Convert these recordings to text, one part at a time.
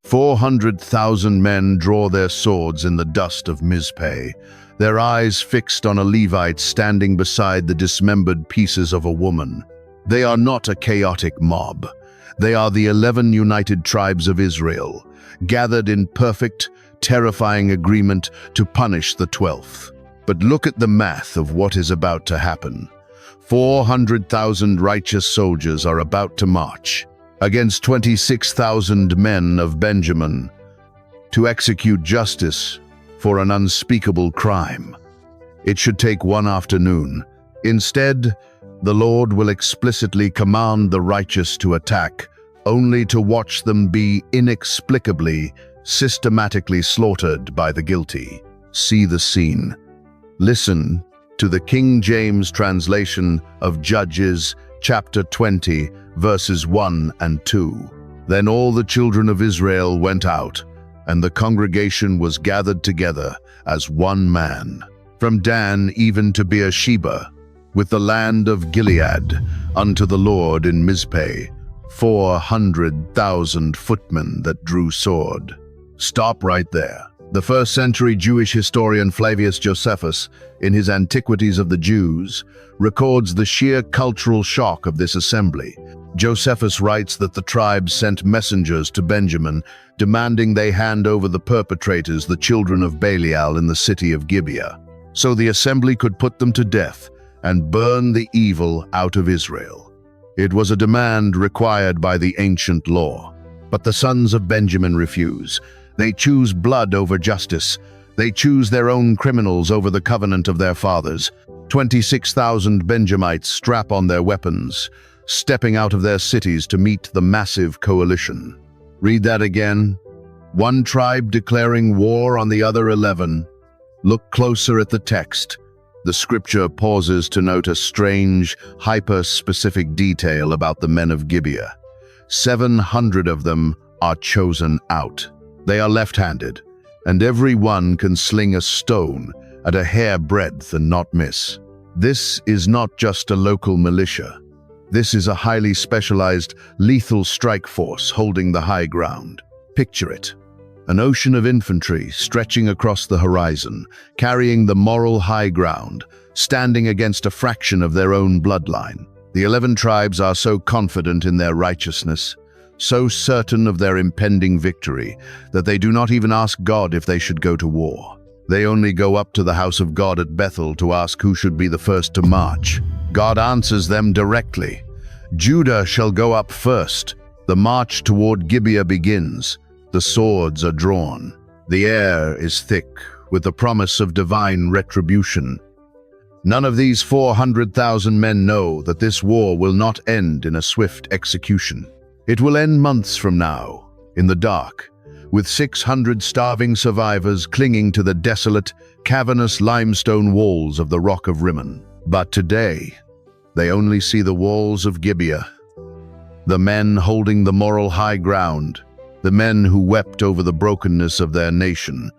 400,000 men draw their swords in the dust of Mizpeh, their eyes fixed on a Levite standing beside the dismembered pieces of a woman. They are not a chaotic mob. They are the 11 united tribes of Israel, gathered in perfect, terrifying agreement to punish the 12th. But look at the math of what is about to happen. 400,000 righteous soldiers are about to march against 26,000 men of Benjamin to execute justice for an unspeakable crime. It should take one afternoon. Instead, the Lord will explicitly command the righteous to attack, only to watch them be inexplicably, systematically slaughtered by the guilty. See the scene. Listen to the King James translation of Judges chapter 20, verses 1 and 2. Then all the children of Israel went out, and the congregation was gathered together as one man, from Dan even to Beersheba, with the land of Gilead, unto the Lord in Mizpeh, 400,000 footmen that drew sword. Stop right there. The first-century Jewish historian Flavius Josephus, in his Antiquities of the Jews, records the sheer cultural shock of this assembly. Josephus writes that the tribes sent messengers to Benjamin, demanding they hand over the perpetrators, the children of Belial, in the city of Gibeah, so the assembly could put them to death and burn the evil out of Israel. It was a demand required by the ancient law. But the sons of Benjamin refuse. They choose blood over justice. They choose their own criminals over the covenant of their fathers. 26,000 Benjamites strap on their weapons, stepping out of their cities to meet the massive coalition. Read that again. One tribe declaring war on the other 11. Look closer at the text. The scripture pauses to note a strange, hyper-specific detail about the men of Gibeah. 700 of them are chosen out. They are left-handed, and every one can sling a stone at a hair breadth and not miss. This is not just a local militia. This is a highly specialized, lethal strike force holding the high ground. Picture it. An ocean of infantry stretching across the horizon, carrying the moral high ground, standing against a fraction of their own bloodline. The 11 tribes are so confident in their righteousness, so certain of their impending victory, that they do not even ask God if they should go to war. They only go up to the house of God at Bethel to ask who should be the first to march. God answers them directly. Judah shall go up first. The march toward Gibeah begins. The swords are drawn. The air is thick with the promise of divine retribution. None of these 400,000 men know that this war will not end in a swift execution. It will end months from now, in the dark, with 600 starving survivors clinging to the desolate, cavernous limestone walls of the Rock of Rimmon. But today, they only see the walls of Gibeah. The men holding the moral high ground, the men who wept over the brokenness of their nation,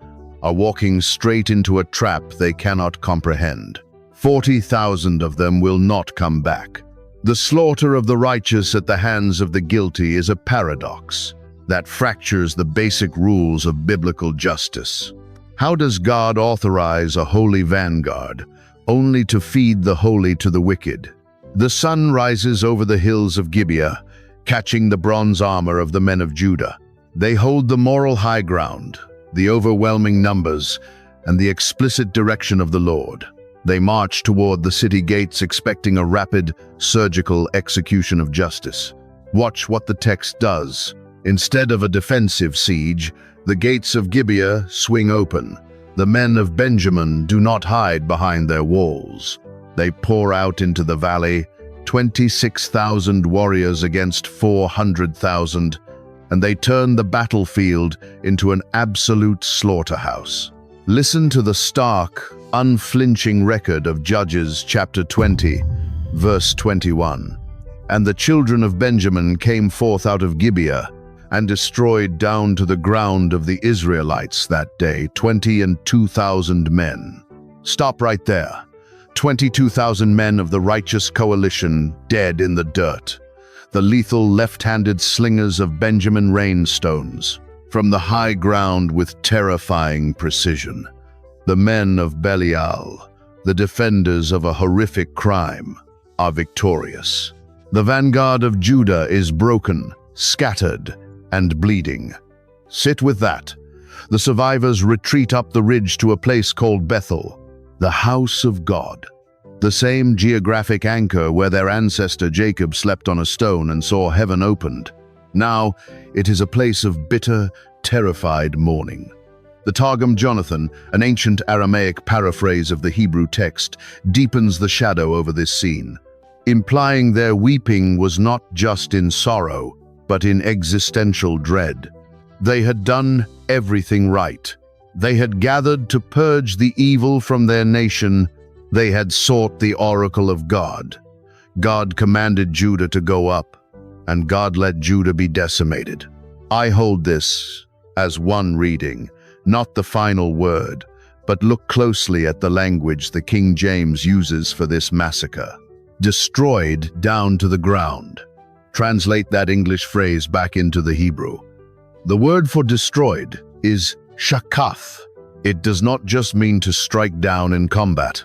are walking straight into a trap they cannot comprehend. 40,000 of them will not come back. The slaughter of the righteous at the hands of the guilty is a paradox that fractures the basic rules of biblical justice. How does God authorize a holy vanguard only to feed the holy to the wicked? The sun rises over the hills of Gibeah, catching the bronze armor of the men of Judah. They hold the moral high ground, the overwhelming numbers, and the explicit direction of the Lord. They march toward the city gates expecting a rapid, surgical execution of justice. Watch what the text does. Instead of a defensive siege, the gates of Gibeah swing open. The men of Benjamin do not hide behind their walls. They pour out into the valley, 26,000 warriors against 400,000, and they turn the battlefield into an absolute slaughterhouse. Listen to the stark, unflinching record of Judges chapter 20, verse 21. And the children of Benjamin came forth out of Gibeah, and destroyed down to the ground of the Israelites that day 22,000 men. Stop right there. 22,000 men of the righteous coalition dead in the dirt. The lethal left-handed slingers of Benjamin rainstones. from the high ground with terrifying precision. The men of Belial, the defenders of a horrific crime, are victorious. The vanguard of Judah is broken, scattered, and bleeding. Sit with that. The survivors retreat up the ridge to a place called Bethel, the house of God, the same geographic anchor where their ancestor Jacob slept on a stone and saw heaven opened. Now it is a place of bitter, terrified mourning. The Targum Jonathan, an ancient Aramaic paraphrase of the Hebrew text, deepens the shadow over this scene, implying their weeping was not just in sorrow, but in existential dread. They had done everything right. They had gathered to purge the evil from their nation. They had sought the oracle of God. God commanded Judah to go up, and God let Judah be decimated. I hold this as one reading, not the final word, but look closely at the language the King James uses for this massacre. Destroyed down to the ground. Translate that English phrase back into the Hebrew. The word for destroyed is shakath. It does not just mean to strike down in combat.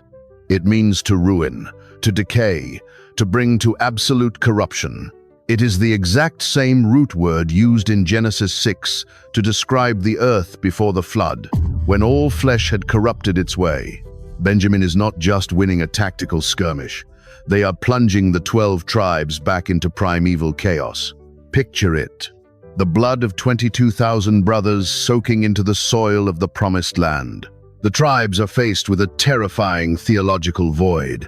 It means to ruin, to decay, to bring to absolute corruption. It is the exact same root word used in Genesis 6 to describe the earth before the flood, when all flesh had corrupted its way. Benjamin is not just winning a tactical skirmish. They are plunging the 12 tribes back into primeval chaos. Picture it. The blood of 22,000 brothers soaking into the soil of the promised land. The tribes are faced with a terrifying theological void.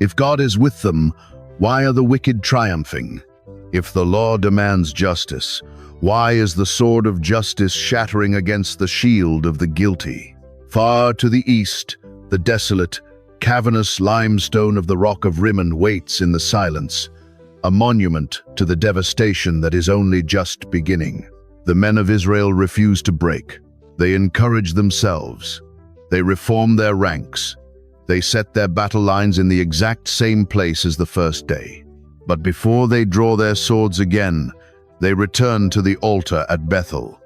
If God is with them, why are the wicked triumphing? If the law demands justice, why is the sword of justice shattering against the shield of the guilty? Far to the east, the desolate, cavernous limestone of the rock of Rimmon waits in the silence, a monument to the devastation that is only just beginning. The men of Israel refuse to break. They encourage themselves. They reform their ranks. They set their battle lines in the exact same place as the first day. But before they draw their swords again, they return to the altar at Bethel.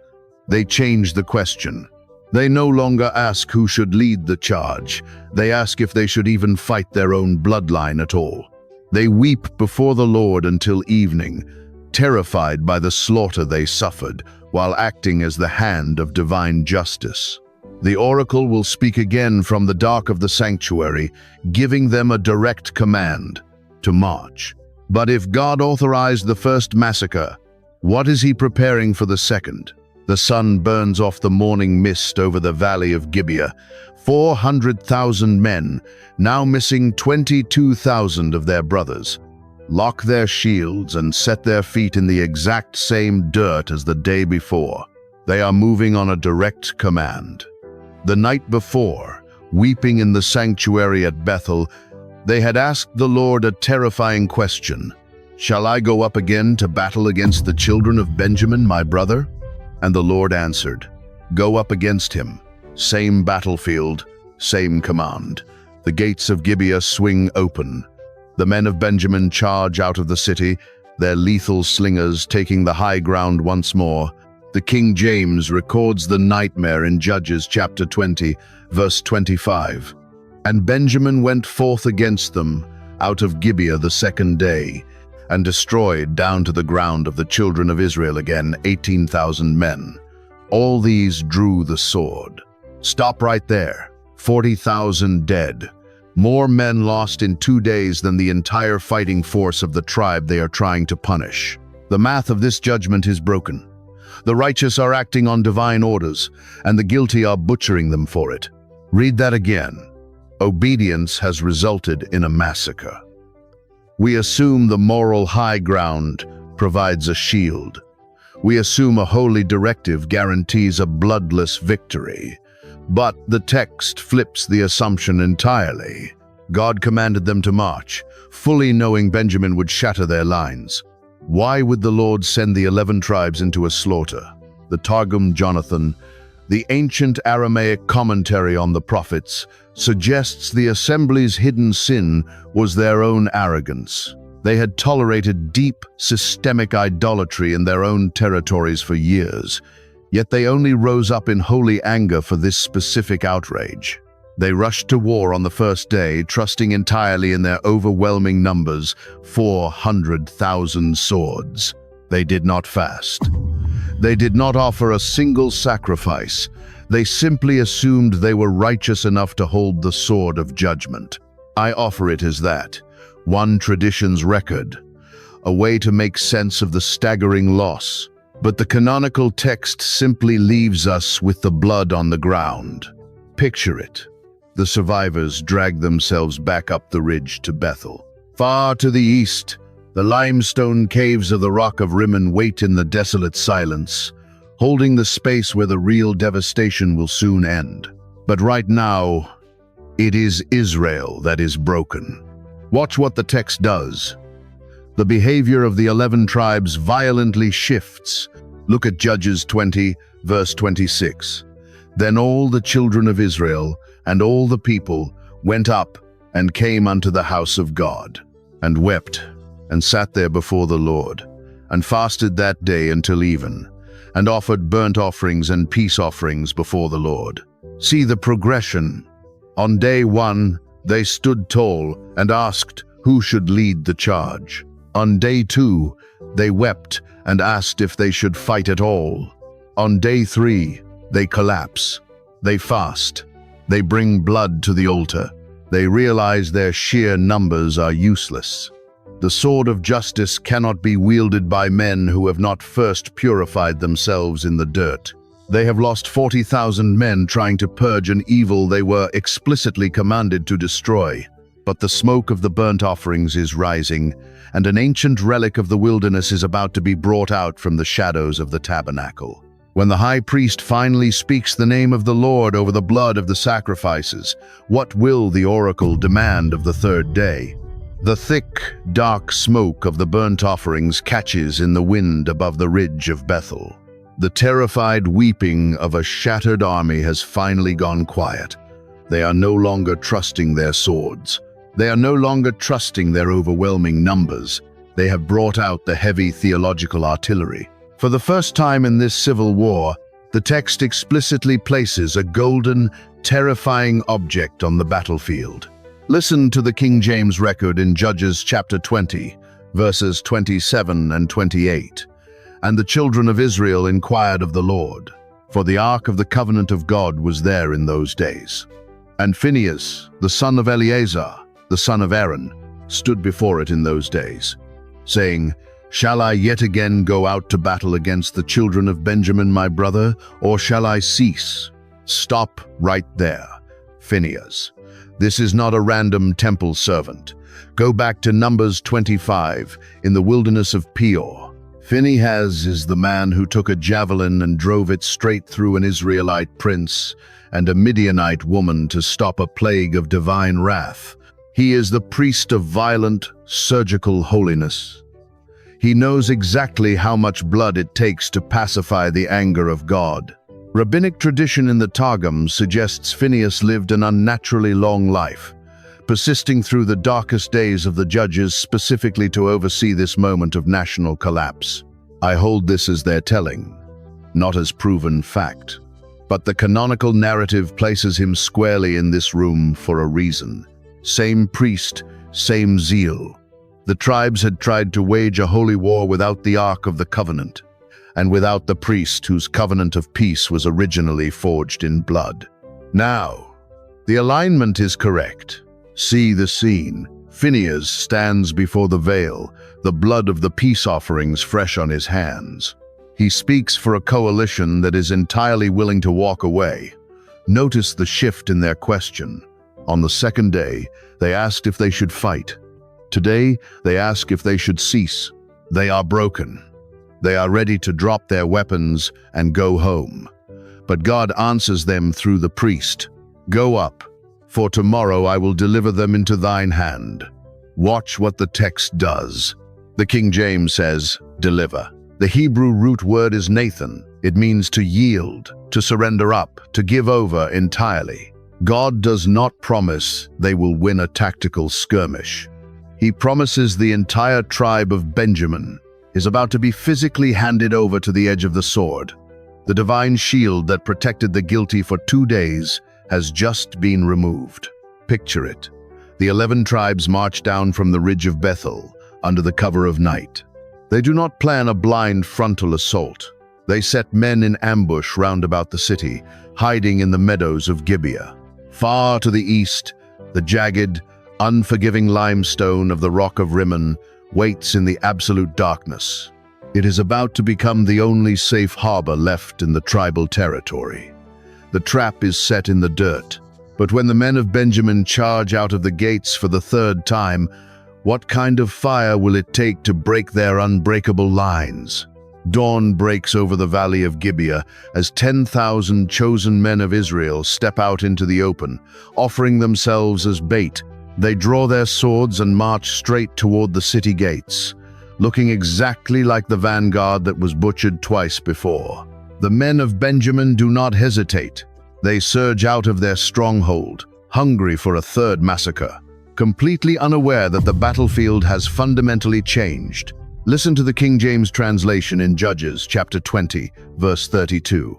They change the question. They no longer ask who should lead the charge. They ask if they should even fight their own bloodline at all. They weep before the Lord until evening, terrified by the slaughter they suffered, while acting as the hand of divine justice. The oracle will speak again from the dark of the sanctuary, giving them a direct command to march. But if God authorized the first massacre, what is he preparing for the second? The sun burns off the morning mist over the valley of Gibeah. 400,000 men, now missing 22,000 of their brothers, lock their shields and set their feet in the exact same dirt as the day before. They are moving on a direct command. The night before, weeping in the sanctuary at Bethel, they had asked the Lord a terrifying question. "Shall I go up again to battle against the children of Benjamin, my brother?" And the Lord answered, "Go up against him." Same battlefield, same command. The gates of Gibeah swing open. The men of Benjamin charge out of the city, their lethal slingers taking the high ground once more. The King James records the nightmare in Judges chapter 20, verse 25. "And Benjamin went forth against them out of Gibeah the second day, and destroyed down to the ground of the children of Israel again 18,000 men. All these drew the sword." Stop right there. 40,000 dead. More men lost in 2 days than the entire fighting force of the tribe they are trying to punish. The math of this judgment is broken. The righteous are acting on divine orders, and the guilty are butchering them for it. Read that again. Obedience has resulted in a massacre. We assume the moral high ground provides a shield. We assume a holy directive guarantees a bloodless victory. But the text flips the assumption entirely. God commanded them to march, fully knowing Benjamin would shatter their lines. Why would the Lord send the 11 tribes into a slaughter? The Targum Jonathan, the ancient Aramaic commentary on the prophets, suggests the assembly's hidden sin was their own arrogance. They had tolerated deep, systemic idolatry in their own territories for years. Yet they only rose up in holy anger for this specific outrage. They rushed to war on the first day, trusting entirely in their overwhelming numbers, 400,000 swords. They did not fast. They did not offer a single sacrifice. They simply assumed they were righteous enough to hold the sword of judgment. I offer it as that, one tradition's record, a way to make sense of the staggering loss. But the canonical text simply leaves us with the blood on the ground. Picture it. The survivors drag themselves back up the ridge to Bethel. Far to the east, the limestone caves of the Rock of Rimmon wait in the desolate silence, holding the space where the real devastation will soon end. But right now, it is Israel that is broken. Watch what the text does. The behavior of the 11 tribes violently shifts. Look at Judges 20, verse 26. Then all the children of Israel and all the people went up and came unto the house of God, and wept, and sat there before the Lord, and fasted that day until even, and offered burnt offerings and peace offerings before the Lord. See the progression. On day 1, they stood tall and asked who should lead the charge. On day 2, they wept and asked if they should fight at all. On day 3, they collapse. They fast. They bring blood to the altar. They realize their sheer numbers are useless. The sword of justice cannot be wielded by men who have not first purified themselves in the dirt. They have lost 40,000 men trying to purge an evil they were explicitly commanded to destroy. But the smoke of the burnt offerings is rising, and an ancient relic of the wilderness is about to be brought out from the shadows of the tabernacle. When the high priest finally speaks the name of the Lord over the blood of the sacrifices, what will the oracle demand of the third day? The thick, dark smoke of the burnt offerings catches in the wind above the ridge of Bethel. The terrified weeping of a shattered army has finally gone quiet. They are no longer trusting their swords. They are no longer trusting their overwhelming numbers. They have brought out the heavy theological artillery. For the first time in this civil war, the text explicitly places a golden, terrifying object on the battlefield. Listen to the King James record in Judges chapter 20, verses 27 and 28. And the children of Israel inquired of the Lord, for the ark of the covenant of God was there in those days. And Phinehas, the son of Eleazar, the son of Aaron, stood before it in those days, saying, Shall I yet again go out to battle against the children of Benjamin my brother, or shall I cease? Stop right there, Phinehas. This is not a random temple servant. Go back to Numbers 25, in the wilderness of Peor. Phinehas is the man who took a javelin and drove it straight through an Israelite prince and a Midianite woman to stop a plague of divine wrath. He is the priest of violent, surgical holiness. He knows exactly how much blood it takes to pacify the anger of God. Rabbinic tradition in the Targum suggests Phinehas lived an unnaturally long life, persisting through the darkest days of the judges specifically to oversee this moment of national collapse. I hold this as their telling, not as proven fact. But the canonical narrative places him squarely in this room for a reason. Same priest, same zeal. The tribes had tried to wage a holy war without the Ark of the Covenant, and without the priest whose covenant of peace was originally forged in blood. Now, the alignment is correct. See the scene. Phinehas stands before the veil, the blood of the peace offerings fresh on his hands. He speaks for a coalition that is entirely willing to walk away. Notice the shift in their question. On the second day, they asked if they should fight. Today, they ask if they should cease. They are broken. They are ready to drop their weapons and go home. But God answers them through the priest. Go up, for tomorrow I will deliver them into thine hand. Watch what the text does. The King James says, deliver. The Hebrew root word is Nathan. It means to yield, to surrender up, to give over entirely. God does not promise they will win a tactical skirmish. He promises the entire tribe of Benjamin is about to be physically handed over to the edge of the sword. The divine shield that protected the guilty for 2 days has just been removed. Picture it. The 11 tribes march down from the ridge of Bethel under the cover of night. They do not plan a blind frontal assault. They set men in ambush round about the city, hiding in the meadows of Gibeah. Far to the east, the jagged, unforgiving limestone of the rock of Rimmon waits in the absolute darkness. It is about to become the only safe harbor left in the tribal territory. The trap is set in the dirt, but when the men of Benjamin charge out of the gates for the 3rd time, what kind of fire will it take to break their unbreakable lines? Dawn breaks over the valley of Gibeah as 10,000 chosen men of Israel step out into the open, offering themselves as bait. They draw their swords and march straight toward the city gates, looking exactly like the vanguard that was butchered twice before. The men of Benjamin do not hesitate. They surge out of their stronghold, hungry for a 3rd massacre, completely unaware that the battlefield has fundamentally changed. Listen to the King James translation in Judges chapter 20, verse 32.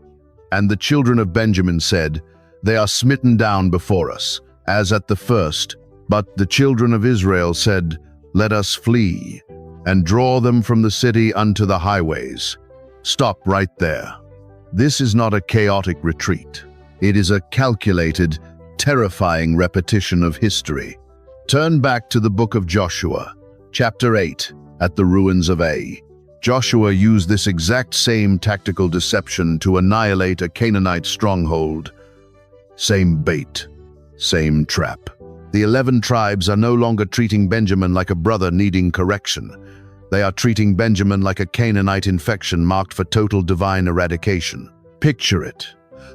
And the children of Benjamin said, "They are smitten down before us, as at the first. But the children of Israel said, Let us flee, and draw them from the city unto the highways." Stop right there. This is not a chaotic retreat. It is a calculated, terrifying repetition of history. Turn back to the book of Joshua, chapter 8, at the ruins of Ai. Joshua used this exact same tactical deception to annihilate a Canaanite stronghold. Same bait, same trap. The 11 tribes are no longer treating Benjamin like a brother needing correction. They are treating Benjamin like a Canaanite infection marked for total divine eradication. Picture it.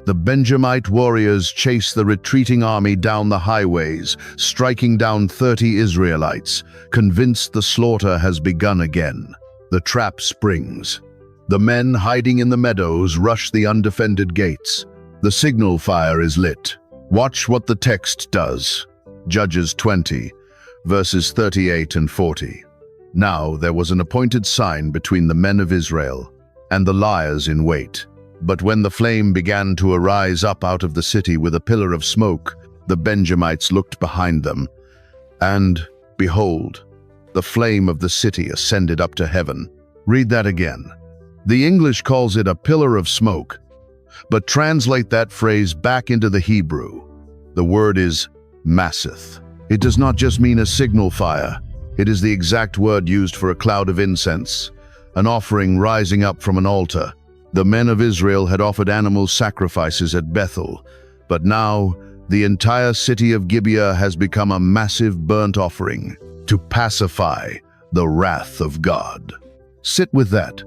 The Benjamite warriors chase the retreating army down the highways, striking down 30 Israelites, convinced the slaughter has begun again. The trap springs. The men hiding in the meadows rush the undefended gates. The signal fire is lit. Watch what the text does. Judges 20, verses 38 and 40. Now there was an appointed sign between the men of Israel and the liers in wait. But when the flame began to arise up out of the city with a pillar of smoke, the Benjamites looked behind them, and, behold, the flame of the city ascended up to heaven. Read that again. The English calls it a pillar of smoke, but translate that phrase back into the Hebrew. The word is massith. It does not just mean a signal fire. It is the exact word used for a cloud of incense, an offering rising up from an altar. The men of Israel had offered animal sacrifices at Bethel, but now the entire city of Gibeah has become a massive burnt offering to pacify the wrath of God. Sit with that.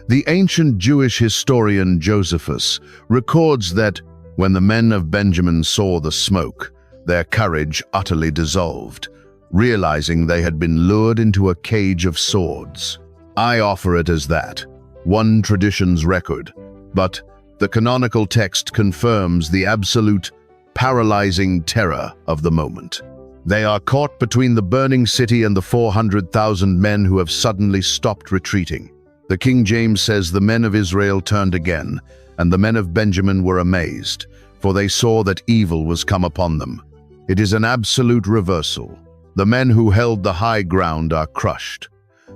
The ancient Jewish historian Josephus records that when the men of Benjamin saw the smoke, their courage utterly dissolved, realizing they had been lured into a cage of swords. I offer it as that, one tradition's record, but the canonical text confirms the absolute, paralyzing terror of the moment. They are caught between the burning city and the 400,000 men who have suddenly stopped retreating. The King James says the men of Israel turned again, and the men of Benjamin were amazed, for they saw that evil was come upon them. It is an absolute reversal. The men who held the high ground are crushed.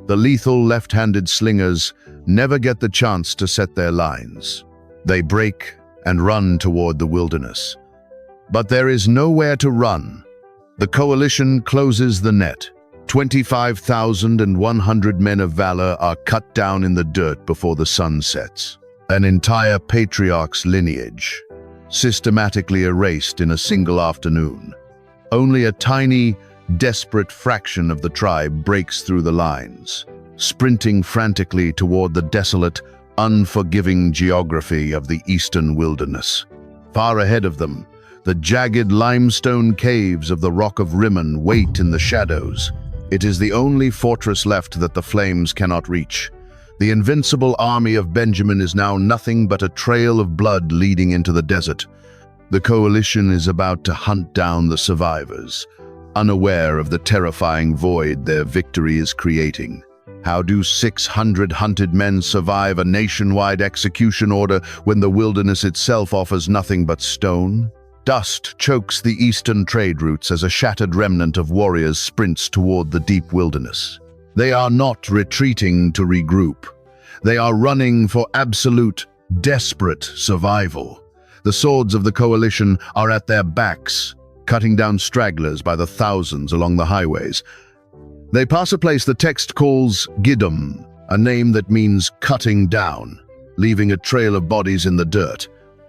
The lethal left-handed slingers never get the chance to set their lines. They break and run toward the wilderness. But there is nowhere to run. The coalition closes the net. 25,100 men of valor are cut down in the dirt before the sun sets. An entire patriarch's lineage, systematically erased in a single afternoon. Only a tiny, desperate fraction of the tribe breaks through the lines, sprinting frantically toward the desolate, unforgiving geography of the eastern wilderness. Far ahead of them, the jagged limestone caves of the Rock of Rimmon wait in the shadows. It is the only fortress left that the flames cannot reach. The invincible army of Benjamin is now nothing but a trail of blood leading into the desert. The coalition is about to hunt down the survivors, unaware of the terrifying void their victory is creating. How do 600 hunted men survive a nationwide execution order when the wilderness itself offers nothing but stone? Dust chokes the eastern trade routes as a shattered remnant of warriors sprints toward the deep wilderness. They are not retreating to regroup. They are running for absolute, desperate survival. The swords of the coalition are at their backs, cutting down stragglers by the thousands along the highways. They pass a place the text calls Gidom, a name that means cutting down, leaving a trail of bodies in the dirt.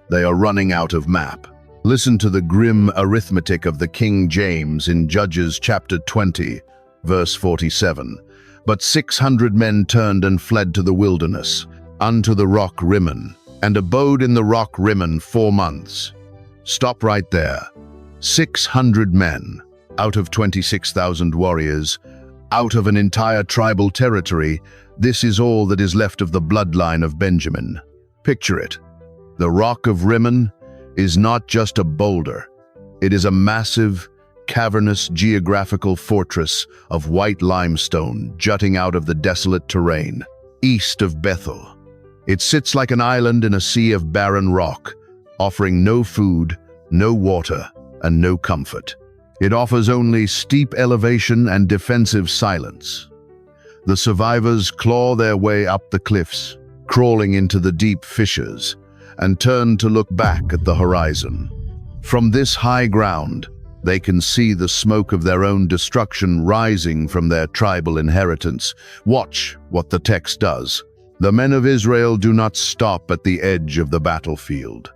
They are running out of map. Listen to the grim arithmetic of the King James in Judges chapter 20, verse 47. But 600 men turned and fled to the wilderness, unto the rock Rimmon, and abode in the rock Rimmon 4 months. Stop right there. 600 men, out of 26,000 warriors, out of an entire tribal territory, this is all that is left of the bloodline of Benjamin. Picture it. The rock of Rimmon is not just a boulder. It is a massive, cavernous geographical fortress of white limestone jutting out of the desolate terrain, east of Bethel. It sits like an island in a sea of barren rock, offering no food, no water, and no comfort. It offers only steep elevation and defensive silence. The survivors claw their way up the cliffs, crawling into the deep fissures, and turn to look back at the horizon. From this high ground, they can see the smoke of their own destruction rising from their tribal inheritance. Watch what the text does. The men of Israel do not stop at the edge of the battlefield.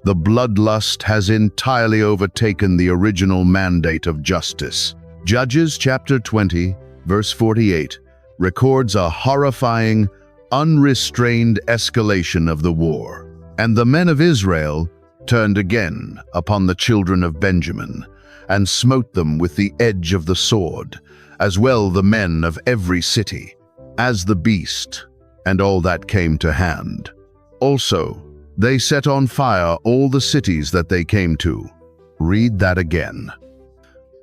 The bloodlust has entirely overtaken the original mandate of justice. Judges chapter 20, verse 48, records a horrifying, unrestrained escalation of the war. And the men of Israel turned again upon the children of Benjamin, and smote them with the edge of the sword, as well the men of every city, as the beast, and all that came to hand. Also, they set on fire all the cities that they came to. Read that again.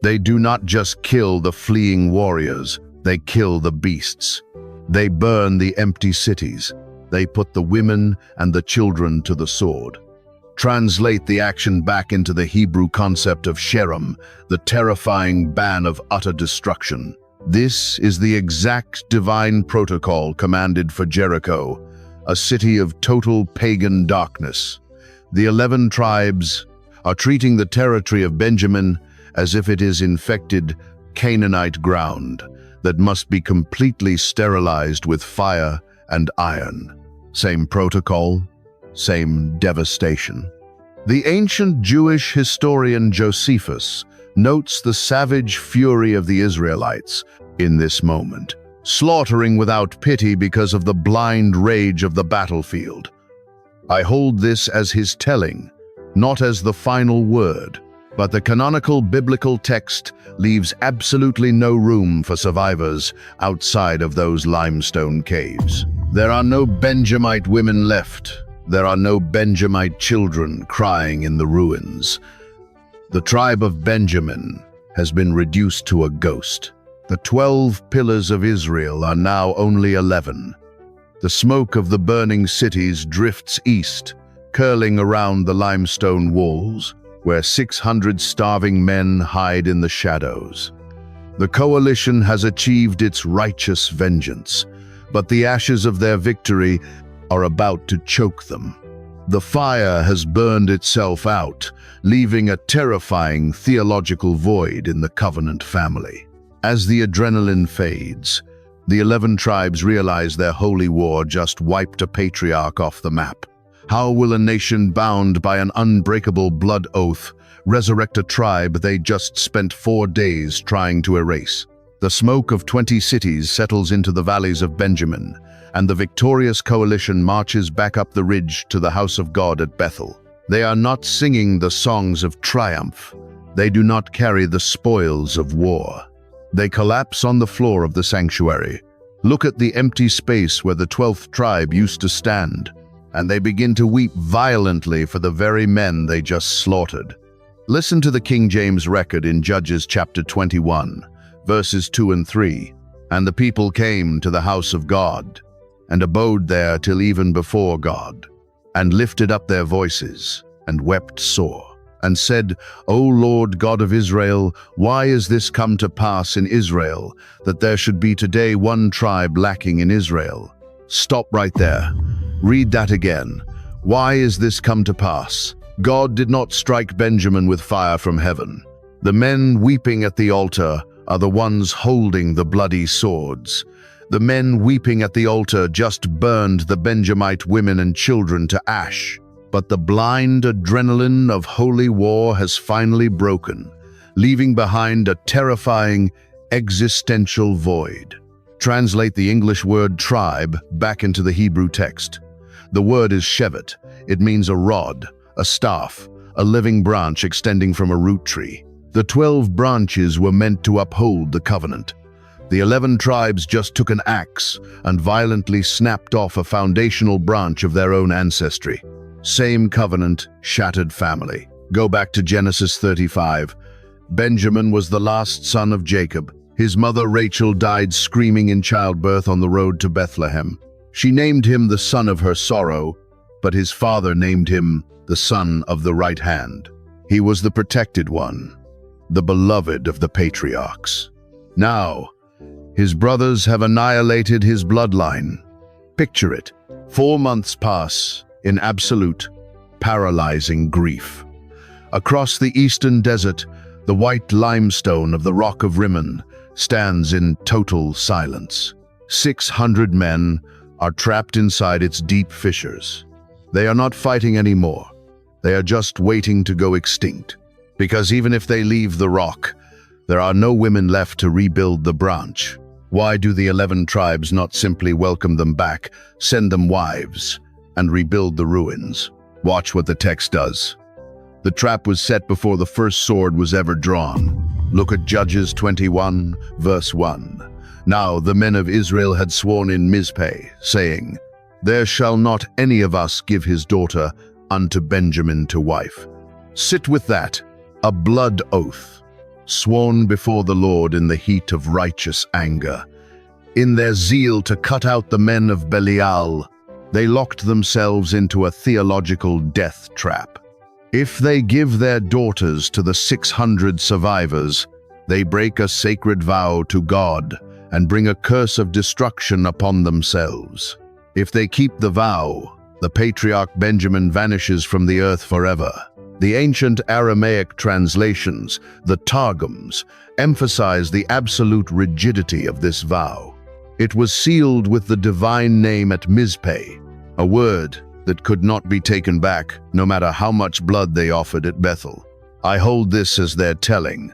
They do not just kill the fleeing warriors, they kill the beasts. They burn the empty cities. They put the women and the children to the sword. Translate the action back into the Hebrew concept of Sherem, the terrifying ban of utter destruction. This is the exact divine protocol commanded for Jericho, a city of total pagan darkness. The 11 tribes are treating the territory of Benjamin as if it is infected Canaanite ground that must be completely sterilized with fire and iron. Same protocol, same devastation. The ancient Jewish historian Josephus notes the savage fury of the Israelites in this moment, slaughtering without pity because of the blind rage of the battlefield. I hold this as his telling, not as the final word, but the canonical biblical text leaves absolutely no room for survivors outside of those limestone caves. There are no Benjamite women left. There are no Benjamite children crying in the ruins. The tribe of Benjamin has been reduced to a ghost. The 12 pillars of Israel are now only 11. The smoke of the burning cities drifts east, curling around the limestone walls, where 600 starving men hide in the shadows. The coalition has achieved its righteous vengeance, but the ashes of their victory are about to choke them. The fire has burned itself out, leaving a terrifying theological void in the covenant family. As the adrenaline fades, the 11 tribes realize their holy war just wiped a patriarch off the map. How will a nation bound by an unbreakable blood oath resurrect a tribe they just spent 4 days trying to erase? The smoke of 20 cities settles into the valleys of Benjamin, and the victorious coalition marches back up the ridge to the house of God at Bethel. They are not singing the songs of triumph. They do not carry the spoils of war. They collapse on the floor of the sanctuary. Look at the empty space where the 12th tribe used to stand, and they begin to weep violently for the very men they just slaughtered. Listen to the King James record in Judges chapter 21, verses 2 and 3. And the people came to the house of God, and abode there till even before God, and lifted up their voices, and wept sore, and said, O Lord God of Israel, why is this come to pass in Israel, that there should be today one tribe lacking in Israel? Stop right there. Read that again. Why is this come to pass? God did not strike Benjamin with fire from heaven. The men weeping at the altar are the ones holding the bloody swords. The men weeping at the altar just burned the Benjamite women and children to ash. But the blind adrenaline of holy war has finally broken, leaving behind a terrifying existential void. Translate the English word tribe back into the Hebrew text. The word is shevet. It means a rod, a staff, a living branch extending from a root tree. The 12 branches were meant to uphold the covenant. The 11 tribes just took an axe and violently snapped off a foundational branch of their own ancestry. Same covenant, shattered family. Go back to Genesis 35. Benjamin was the last son of Jacob. His mother Rachel died screaming in childbirth on the road to Bethlehem. She named him the son of her sorrow, but his father named him the son of the right hand. He was the protected one, the beloved of the patriarchs. Now, his brothers have annihilated his bloodline. Picture it. 4 months pass in absolute, paralyzing grief. Across the eastern desert, the white limestone of the Rock of Rimmon stands in total silence. 600 men are trapped inside its deep fissures. They are not fighting anymore. They are just waiting to go extinct. Because even if they leave the rock, there are no women left to rebuild the branch. Why do the 11 tribes not simply welcome them back, send them wives, and rebuild the ruins? Watch what the text does. The trap was set before the first sword was ever drawn. Look at Judges 21, verse 1. Now the men of Israel had sworn in Mizpeh, saying, There shall not any of us give his daughter unto Benjamin to wife. Sit with that, a blood oath, sworn before the Lord in the heat of righteous anger. In their zeal to cut out the men of Belial, they locked themselves into a theological death trap. If they give their daughters to the 600 survivors, they break a sacred vow to God and bring a curse of destruction upon themselves. If they keep the vow, the patriarch Benjamin vanishes from the earth forever. The ancient Aramaic translations, the Targums, emphasize the absolute rigidity of this vow. It was sealed with the divine name at Mizpeh, a word that could not be taken back, no matter how much blood they offered at Bethel. I hold this as their telling,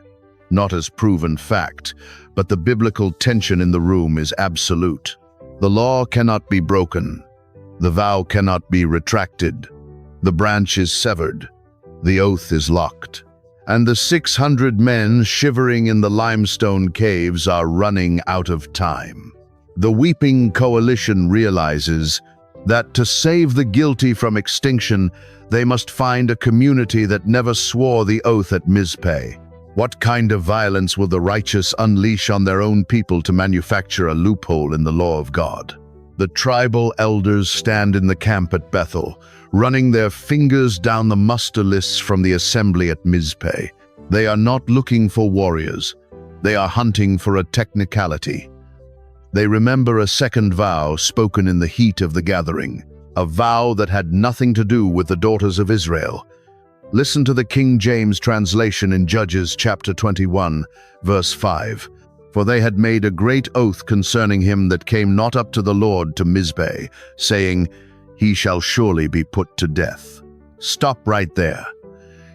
not as proven fact, but the biblical tension in the room is absolute. The law cannot be broken. The vow cannot be retracted. The branch is severed. The oath is locked. And the 600 men shivering in the limestone caves are running out of time. The weeping coalition realizes that to save the guilty from extinction, they must find a community that never swore the oath at Mizpeh. What kind of violence will the righteous unleash on their own people to manufacture a loophole in the law of God? The tribal elders stand in the camp at Bethel, running their fingers down the muster lists from the assembly at Mizpeh. They are not looking for warriors. They are hunting for a technicality. They remember a second vow spoken in the heat of the gathering, a vow that had nothing to do with the daughters of Israel. Listen to the King James translation in Judges chapter 21, verse 5. For they had made a great oath concerning him that came not up to the Lord to Mizpeh, saying, He shall surely be put to death. Stop right there.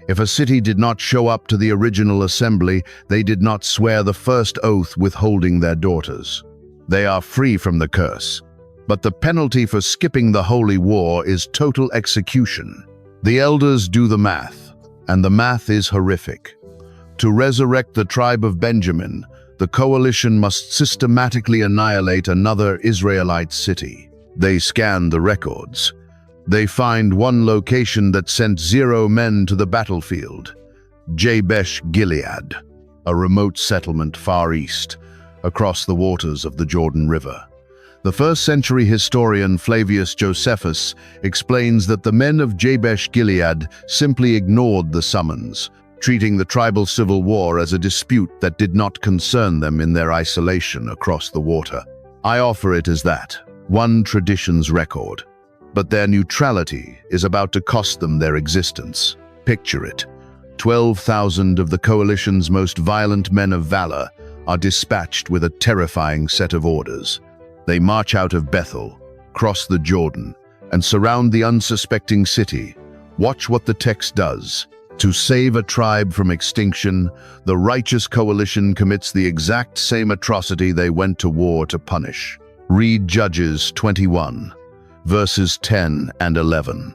If a city did not show up to the original assembly, they did not swear the first oath withholding their daughters. They are free from the curse. But the penalty for skipping the holy war is total execution. The elders do the math, and the math is horrific. To resurrect the tribe of Benjamin, the coalition must systematically annihilate another Israelite city. They scan the records. They find one location that sent 0 men to the battlefield, Jabesh Gilead, a remote settlement far east. across the waters of the Jordan River. The first-century historian Flavius Josephus explains that the men of Jabesh-Gilead simply ignored the summons, treating the tribal civil war as a dispute that did not concern them in their isolation across the water. I offer it as that, one tradition's record. But their neutrality is about to cost them their existence. Picture it. 12,000 of the coalition's most violent men of valor are dispatched with a terrifying set of orders. They march out of Bethel, cross the Jordan, and surround the unsuspecting city. Watch what the text does. To save a tribe from extinction, the righteous coalition commits the exact same atrocity they went to war to punish. Read Judges 21, verses 10 and 11.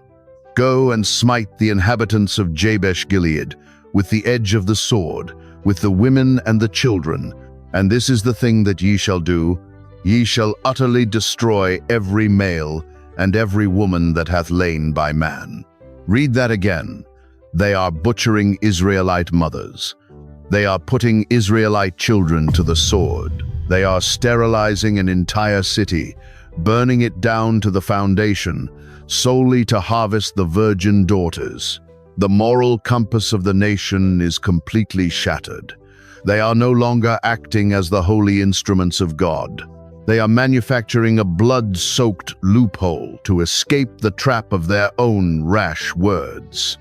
Go and smite the inhabitants of Jabesh-Gilead with the edge of the sword, with the women and the children. And this is the thing that ye shall do. Ye shall utterly destroy every male and every woman that hath lain by man. Read that again. They are butchering Israelite mothers. They are putting Israelite children to the sword. They are sterilizing an entire city, burning it down to the foundation, solely to harvest the virgin daughters. The moral compass of the nation is completely shattered. They are no longer acting as the holy instruments of God. They are manufacturing a blood-soaked loophole to escape the trap of their own rash words.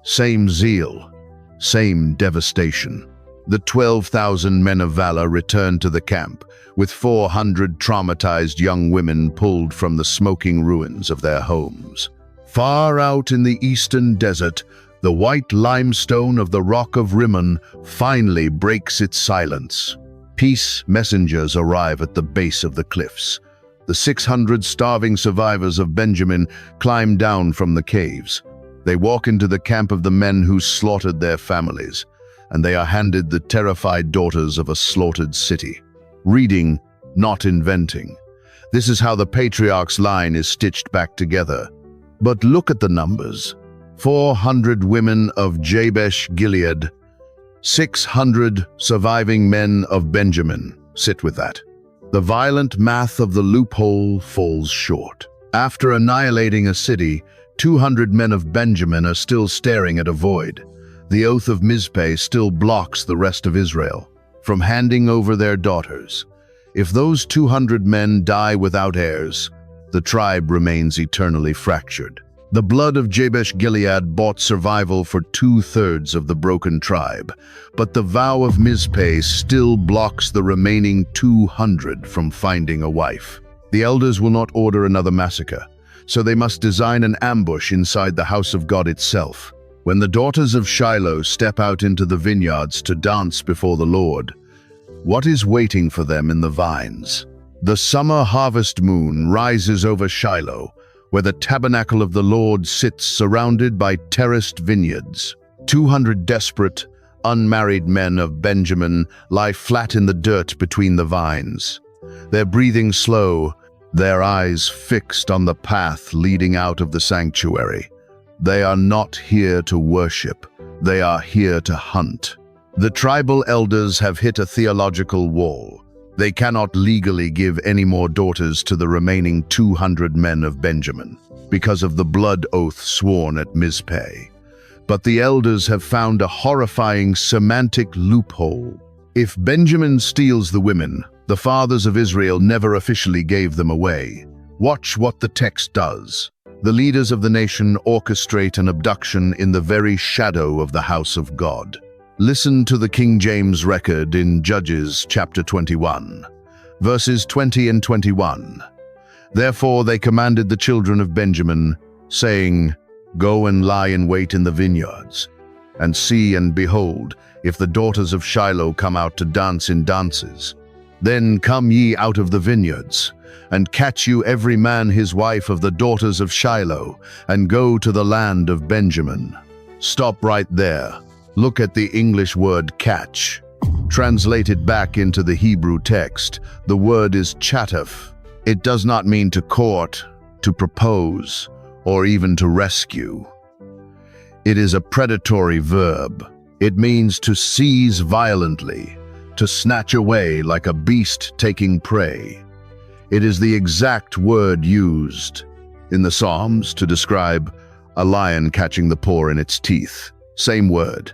Same zeal, same devastation. The 12,000 men of valor returned to the camp, with 400 traumatized young women pulled from the smoking ruins of their homes. Far out in the eastern desert, the white limestone of the Rock of Rimmon finally breaks its silence. Peace messengers arrive at the base of the cliffs. The 600 starving survivors of Benjamin climb down from the caves. They walk into the camp of the men who slaughtered their families, and they are handed the terrified daughters of a slaughtered city. Reading, not inventing. This is how the patriarch's line is stitched back together. But look at the numbers. 400 women of Jabesh-Gilead, 600 surviving men of Benjamin. Sit with that. The violent math of the loophole falls short. After annihilating a city, 200 men of Benjamin are still staring at a void. The oath of Mizpeh still blocks the rest of Israel from handing over their daughters. If those 200 men die without heirs, the tribe remains eternally fractured. The blood of Jabesh-Gilead bought survival for 2/3 of the broken tribe, but the vow of Mizpeh still blocks the remaining 200 from finding a wife. The elders will not order another massacre, so they must design an ambush inside the house of God itself. When the daughters of Shiloh step out into the vineyards to dance before the Lord, what is waiting for them in the vines? The summer harvest moon rises over Shiloh, where the tabernacle of the Lord sits surrounded by terraced vineyards. 200 desperate, unmarried men of Benjamin lie flat in the dirt between the vines. Their breathing slow, their eyes fixed on the path leading out of the sanctuary. They are not here to worship, they are here to hunt. The tribal elders have hit a theological wall. They cannot legally give any more daughters to the remaining 200 men of Benjamin, because of the blood oath sworn at Mizpeh. But the elders have found a horrifying semantic loophole. If Benjamin steals the women, the fathers of Israel never officially gave them away. Watch what the text does. The leaders of the nation orchestrate an abduction in the very shadow of the house of God. Listen to the King James record in Judges chapter 21, verses 20 and 21. Therefore they commanded the children of Benjamin, saying, Go and lie in wait in the vineyards, and see and behold, if the daughters of Shiloh come out to dance in dances. Then come ye out of the vineyards, and catch you every man his wife of the daughters of Shiloh, and go to the land of Benjamin. Stop right there. Look at the English word catch. Translated back into the Hebrew text, the word is chataf. It does not mean to court, to propose, or even to rescue. It is a predatory verb. It means to seize violently, to snatch away like a beast taking prey. It is the exact word used in the Psalms to describe a lion catching the poor in its teeth. Same word,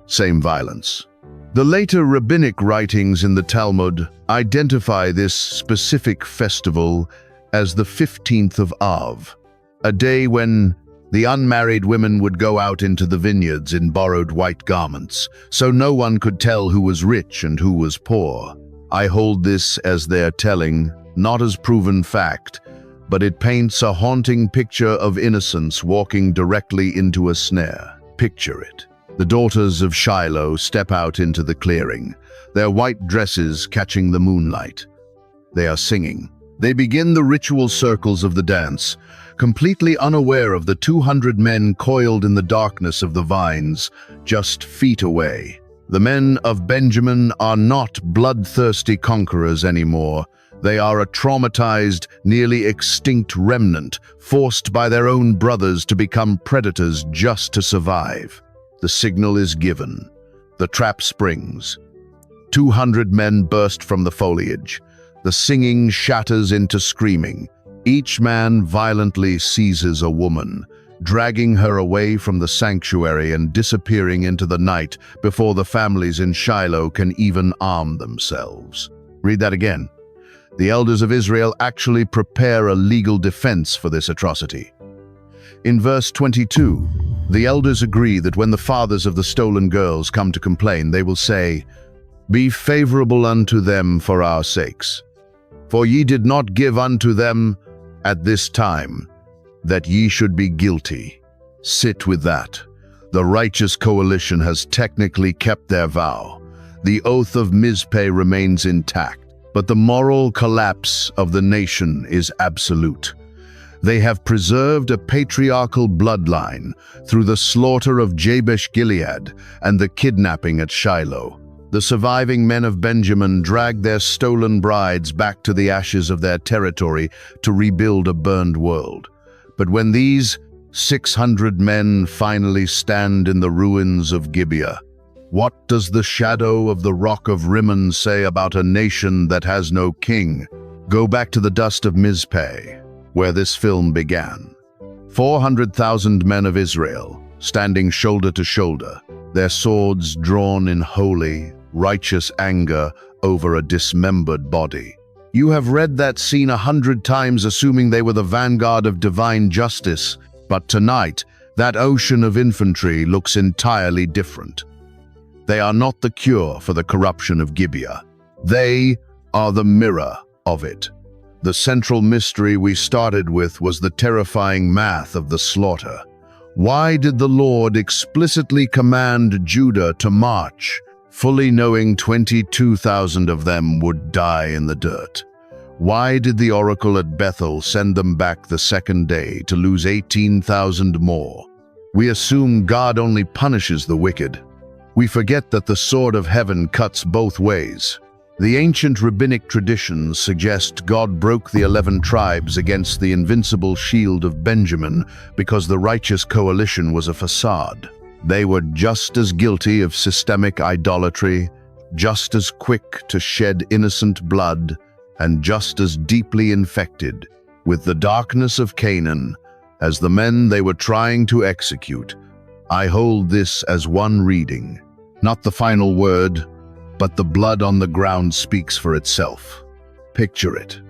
same violence. The later rabbinic writings in the Talmud identify this specific festival as the 15th of Av, a day when the unmarried women would go out into the vineyards in borrowed white garments, so no one could tell who was rich and who was poor. I hold this as their telling, not as proven fact, but it paints a haunting picture of innocence walking directly into a snare. Picture it. The daughters of Shiloh step out into the clearing, their white dresses catching the moonlight. They are singing. They begin the ritual circles of the dance, completely unaware of the 200 men coiled in the darkness of the vines, just feet away. The men of Benjamin are not bloodthirsty conquerors anymore. They are a traumatized, nearly extinct remnant, forced by their own brothers to become predators just to survive. The signal is given. The trap springs. 200 men burst from the foliage. The singing shatters into screaming. Each man violently seizes a woman, dragging her away from the sanctuary and disappearing into the night before the families in Shiloh can even arm themselves. Read that again. The elders of Israel actually prepare a legal defense for this atrocity. In verse 22, the elders agree that when the fathers of the stolen girls come to complain, they will say, "Be favorable unto them for our sakes. For ye did not give unto them at this time, that ye should be guilty." Sit with that. The righteous coalition has technically kept their vow. The oath of Mizpeh remains intact, but the moral collapse of the nation is absolute. They have preserved a patriarchal bloodline through the slaughter of Jabesh-Gilead and the kidnapping at Shiloh. The surviving men of Benjamin drag their stolen brides back to the ashes of their territory to rebuild a burned world. But when these 600 men finally stand in the ruins of Gibeah, what does the shadow of the rock of Rimmon say about a nation that has no king? Go back to the dust of Mizpeh, where this film began. 400,000 men of Israel, standing shoulder to shoulder, their swords drawn in holy, righteous anger over a dismembered body. You have read that scene 100 times assuming they were the vanguard of divine justice, but tonight, that ocean of infantry looks entirely different. They are not the cure for the corruption of Gibeah. They are the mirror of it. The central mystery we started with was the terrifying math of the slaughter. Why did the Lord explicitly command Judah to march, fully knowing 22,000 of them would die in the dirt? Why did the oracle at Bethel send them back the second day to lose 18,000 more? We assume God only punishes the wicked. We forget that the sword of heaven cuts both ways. The ancient rabbinic traditions suggest God broke the 11 tribes against the invincible shield of Benjamin because the righteous coalition was a facade. They were just as guilty of systemic idolatry, just as quick to shed innocent blood, and just as deeply infected with the darkness of Canaan as the men they were trying to execute. I hold this as one reading, not the final word, but the blood on the ground speaks for itself. Picture it.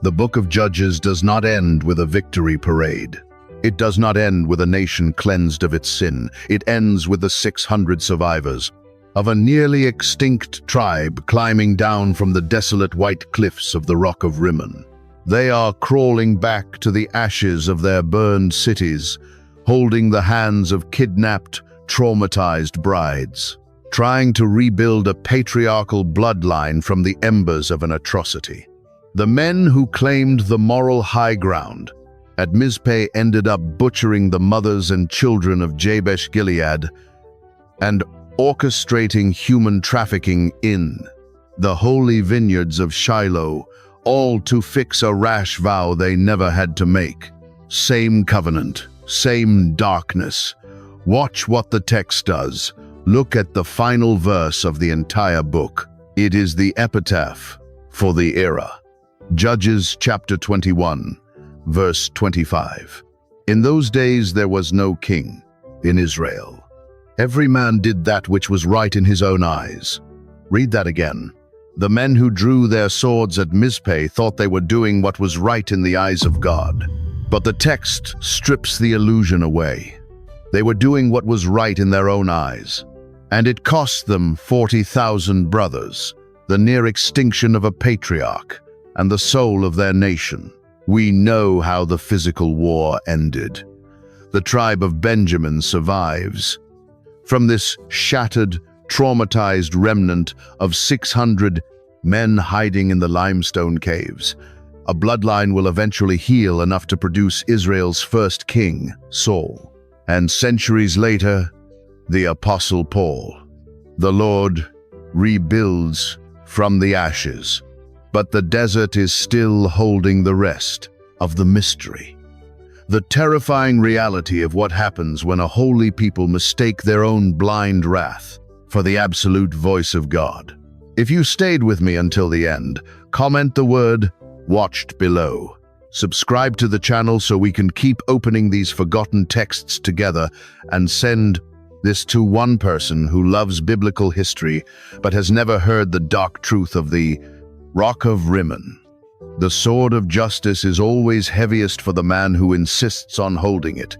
The book of Judges does not end with a victory parade. It does not end with a nation cleansed of its sin. It ends with the 600 survivors of a nearly extinct tribe climbing down from the desolate white cliffs of the Rock of Rimmon. They are crawling back to the ashes of their burned cities, holding the hands of kidnapped, traumatized brides, trying to rebuild a patriarchal bloodline from the embers of an atrocity. The men who claimed the moral high ground at Mizpeh ended up butchering the mothers and children of Jabesh-Gilead and orchestrating human trafficking in the holy vineyards of Shiloh, all to fix a rash vow they never had to make. Same covenant, same darkness. Watch what the text does. Look at the final verse of the entire book. It is the epitaph for the era. Judges chapter 21, verse 25. In those days there was no king in Israel. Every man did that which was right in his own eyes. Read that again. The men who drew their swords at Mizpeh thought they were doing what was right in the eyes of God. But the text strips the illusion away. They were doing what was right in their own eyes. And it cost them 40,000 brothers, the near extinction of a patriarch, and the soul of their nation. We know how the physical war ended. The tribe of Benjamin survives. From this shattered, traumatized remnant of 600 men hiding in the limestone caves, a bloodline will eventually heal enough to produce Israel's first king, Saul. And centuries later, the Apostle Paul. The Lord rebuilds from the ashes, but the desert is still holding the rest of the mystery. The terrifying reality of what happens when a holy people mistake their own blind wrath for the absolute voice of God. If you stayed with me until the end, comment the word "watched" below. Subscribe to the channel so we can keep opening these forgotten texts together, and send this to one person who loves biblical history but has never heard the dark truth of the Rock of Rimmon. The sword of justice is always heaviest for the man who insists on holding it.